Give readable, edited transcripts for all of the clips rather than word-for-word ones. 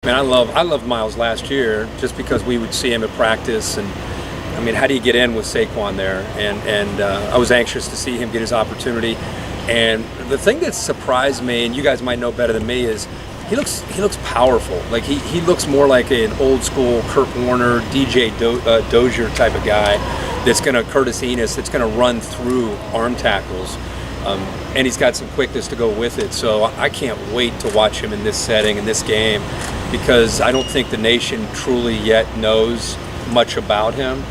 Man, I love Miles last year just because we would see him at practice, and I mean, how do you get in with Saquon there? And I was anxious to see him get his opportunity. And the thing that surprised me, and you guys might know better than me, is he looks powerful. Like he looks more like an old school Kurt Warner, DJ Dozier type of guy that's going to Curtis Enos, that's going to run through arm tackles. And he's got some quickness to go with it. So I can't wait to watch him in this setting, in this game, because I don't think the nation truly yet knows much about him.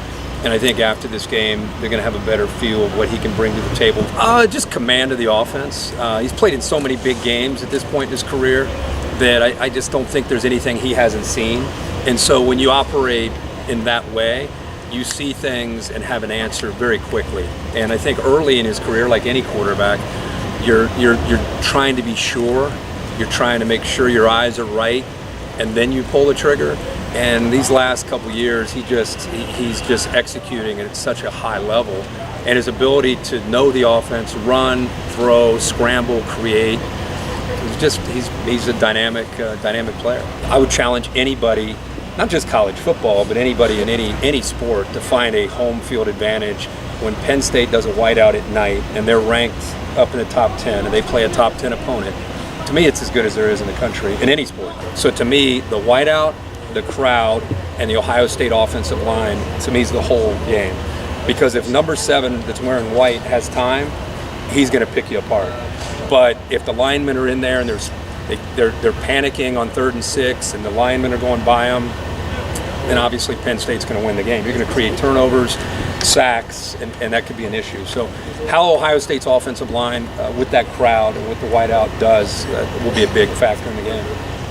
And I think after this game, they're going to have a better feel of what he can bring to the table. Just command of the offense. He's played in so many big games at this point in his career that I just don't think there's anything he hasn't seen. And so when you operate in that way, you see things and have an answer very quickly. And I think early in his career, like any quarterback, you're trying to be sure. You're trying to make sure your eyes are right, and then you pull the trigger. And these last couple years, he's just executing at such a high level, and his ability to know the offense, run, throw, scramble, create. He's a dynamic player. I would challenge anybody, not just college football, but anybody in any sport, to find a home field advantage when Penn State does a whiteout at night and they're ranked up in the top 10 and they play a top 10 opponent. To me, it's as good as there is in the country in any sport. So to me, the whiteout, the crowd, and the Ohio State offensive line, to me, is the whole game. Because if number 7 that's wearing white has time, he's going to pick you apart. But if the linemen are in there and they're panicking on 3rd and 6 and the linemen are going by them, then obviously Penn State's going to win the game. You're going to create turnovers, sacks, and that could be an issue. So how Ohio State's offensive line with that crowd and what the whiteout does will be a big factor in the game.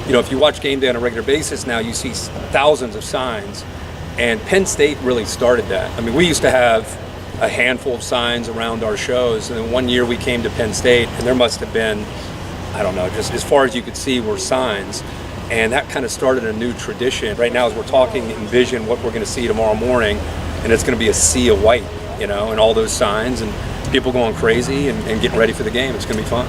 You know, if you watch Game Day on a regular basis now, you see thousands of signs, and Penn State really started that. I mean, we used to have a handful of signs around our shows, and then one year we came to Penn State, and there must have been, I don't know, just as far as you could see were signs, and that kind of started a new tradition. Right now, as we're talking, envision what we're going to see tomorrow morning, and it's going to be a sea of white, you know, and all those signs, and people going crazy and getting ready for the game. It's going to be fun.